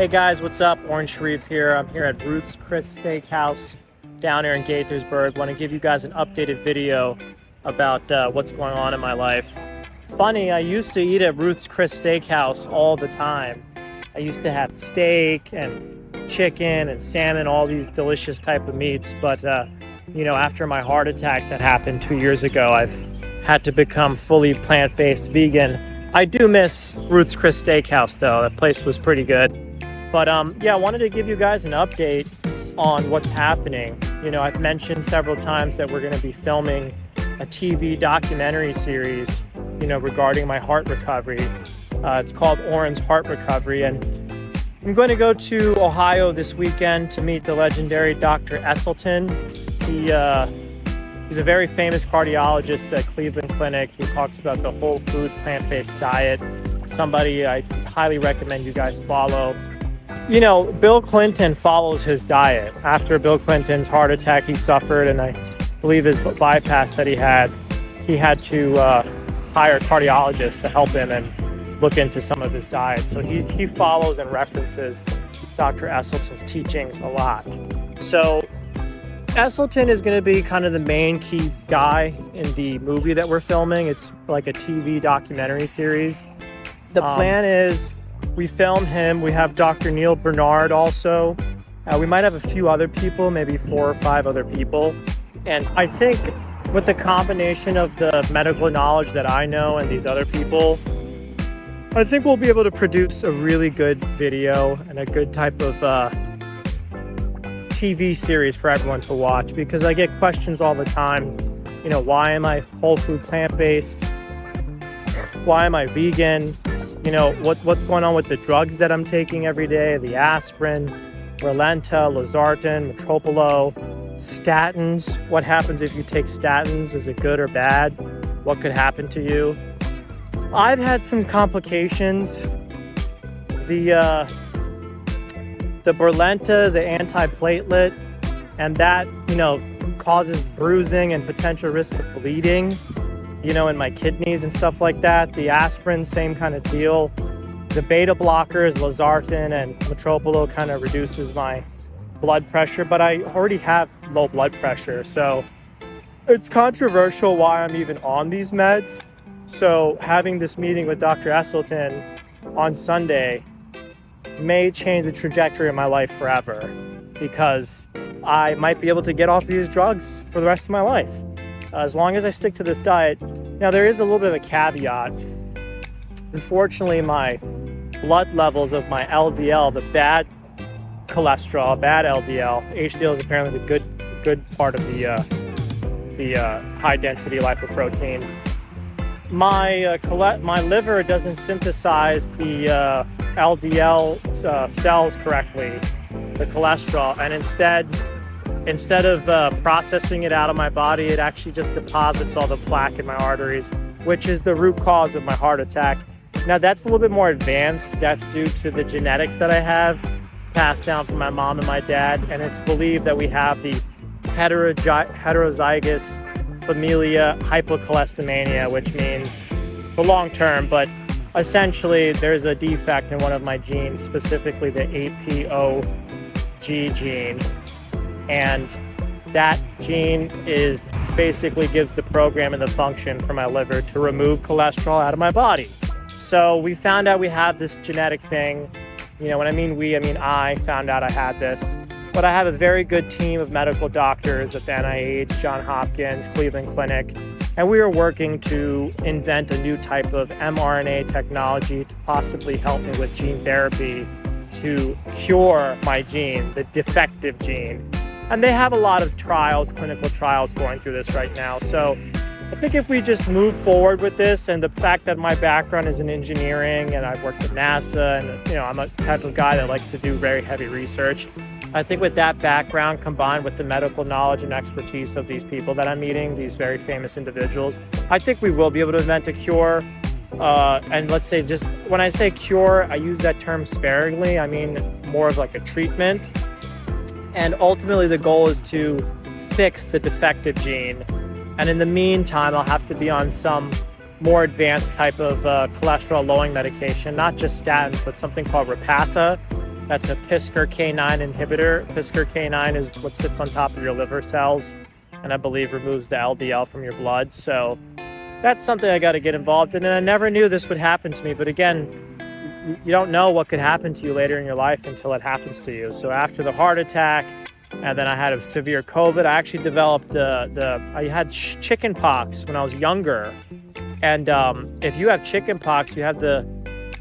Hey guys, what's up? Orange Sharif here. I'm here at Ruth's Chris Steakhouse down here in Gaithersburg. Want to give you guys an updated video about what's going on in my life. Funny, I used to eat at Ruth's Chris Steakhouse all the time. I used to have steak and chicken and salmon, all these delicious type of meats. But after my heart attack that happened 2 years ago, I've had to become fully plant-based vegan. I do miss Ruth's Chris Steakhouse though. That place was pretty good. But I wanted to give you guys an update on what's happening. I've mentioned several times that we're going to be filming a TV documentary series, regarding my heart recovery. It's called Auran's Heart Recovery, and I'm going to go to Ohio this weekend to meet the legendary Dr. Esselstyn. He's a very famous cardiologist at Cleveland Clinic. He talks about the whole food, plant-based diet. Somebody I highly recommend you guys follow. Bill Clinton follows his diet. After Bill Clinton's heart attack he suffered, and I believe his bypass that he had to hire a cardiologist to help him and look into some of his diet. So he follows and references Dr. Esselstyn's teachings a lot. So Esselstyn is going to be kind of the main key guy in the movie that we're filming. It's like a TV documentary series. The plan is we film him. We have Dr. Neil Bernard also. We might have a few other people, maybe 4 or 5 other people. And I think with the combination of the medical knowledge that I know and these other people, I think we'll be able to produce a really good video and a good type of TV series for everyone to watch, because I get questions all the time. Why am I whole food plant-based? Why am I vegan? What's going on with the drugs that I'm taking every day, the aspirin, Relenta, Losartan, Metropolo, statins. What happens if you take statins? Is it good or bad? What could happen to you? I've had some complications. The Relenta is an antiplatelet, and that, causes bruising and potential risk of bleeding, in my kidneys and stuff like that. The aspirin, same kind of deal. The beta blockers, Losartan and Metropolo, kind of reduces my blood pressure, but I already have low blood pressure. So it's controversial why I'm even on these meds. So having this meeting with Dr. Esselstyn on Sunday may change the trajectory of my life forever, because I might be able to get off these drugs for the rest of my life, as long as I stick to this diet. Now, there is a little bit of a caveat. Unfortunately, my blood levels of my LDL, the bad cholesterol, bad LDL, HDL is apparently the good part of the high density lipoprotein. My liver doesn't synthesize the LDL cells correctly, the cholesterol, and instead of processing it out of my body, it actually just deposits all the plaque in my arteries, which is the root cause of my heart attack. Now, that's a little bit more advanced. That's due to the genetics that I have passed down from my mom and my dad, and it's believed that we have the heterozygous familia hypocholestemia, which means it's a long term, but essentially there's a defect in one of my genes, specifically the APOG gene. And that gene basically gives the program and the function for my liver to remove cholesterol out of my body. So we found out we have this genetic thing. When I mean we, I mean I found out I had this. But I have a very good team of medical doctors at the NIH, Johns Hopkins, Cleveland Clinic, and we are working to invent a new type of mRNA technology to possibly help me with gene therapy to cure my gene, the defective gene. And they have a lot of clinical trials going through this right now. So I think if we just move forward with this, and the fact that my background is in engineering and I've worked at NASA, and I'm a type of guy that likes to do very heavy research, I think with that background combined with the medical knowledge and expertise of these people that I'm meeting, these very famous individuals, I think we will be able to invent a cure. And let's say, just when I say cure, I use that term sparingly. I mean more of like a treatment. And ultimately the goal is to fix the defective gene. And in the meantime, I'll have to be on some more advanced type of cholesterol lowering medication, not just statins, but something called Repatha. That's a PISKR-K9 inhibitor. PISKR-K9 is what sits on top of your liver cells, and I believe removes the LDL from your blood. So that's something I got to get involved in. And I never knew this would happen to me. But again, you don't know what could happen to you later in your life until it happens to you. So after the heart attack, and then I had a severe COVID, I actually developed I had chicken pox when I was younger. And if you have chicken pox, you have the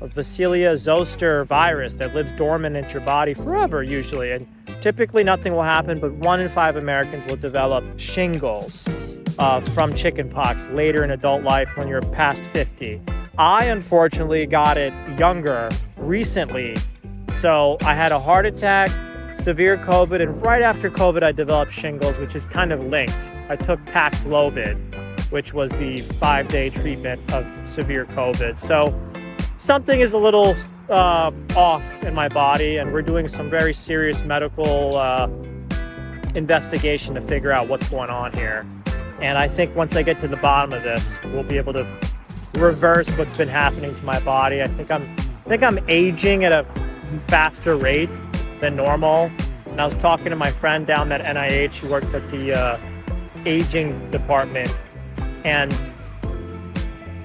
Vaccinia zoster virus that lives dormant in your body forever usually. And typically nothing will happen, but 1 in 5 Americans will develop shingles from chicken pox later in adult life when you're past 50. I unfortunately got it younger, recently. So I had a heart attack, severe COVID, and right after COVID, I developed shingles, which is kind of linked. I took Paxlovid, which was the 5-day treatment of severe COVID. So something is a little off in my body, and we're doing some very serious medical investigation to figure out what's going on here. And I think once I get to the bottom of this, we'll be able to reverse what's been happening to my body. I think I'm aging at a faster rate than normal. And I was talking to my friend down at NIH who works at the aging department, and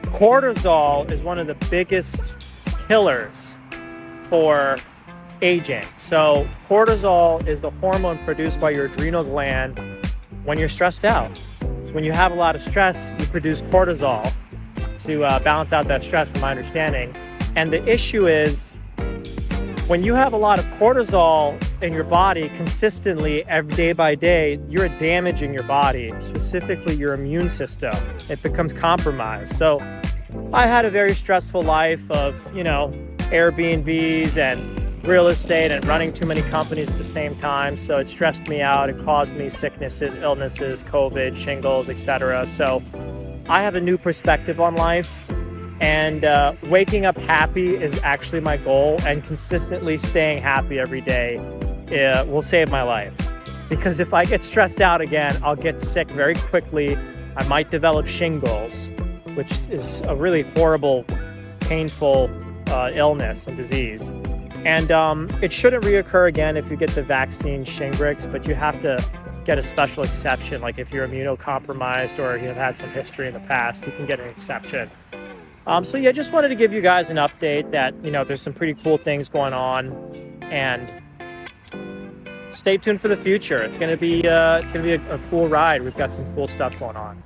cortisol is one of the biggest killers for aging. So cortisol is the hormone produced by your adrenal gland when you're stressed out. So when you have a lot of stress, you produce cortisol to balance out that stress, from my understanding. And the issue is, when you have a lot of cortisol in your body consistently, every day by day, you're damaging your body, specifically your immune system. It becomes compromised. So I had a very stressful life of, Airbnbs and real estate and running too many companies at the same time. So it stressed me out. It caused me sicknesses, illnesses, COVID, shingles, etc. So I have a new perspective on life, and waking up happy is actually my goal, and consistently staying happy every day will save my life. Because if I get stressed out again, I'll get sick very quickly. I might develop shingles, which is a really horrible, painful illness and disease. And it shouldn't reoccur again if you get the vaccine Shingrix, but you have to get a special exception. Like if you're immunocompromised or you've had some history in the past, you can get an exception. So yeah, just wanted to give you guys an update that, there's some pretty cool things going on, and stay tuned for the future. It's gonna be a cool ride. We've got some cool stuff going on.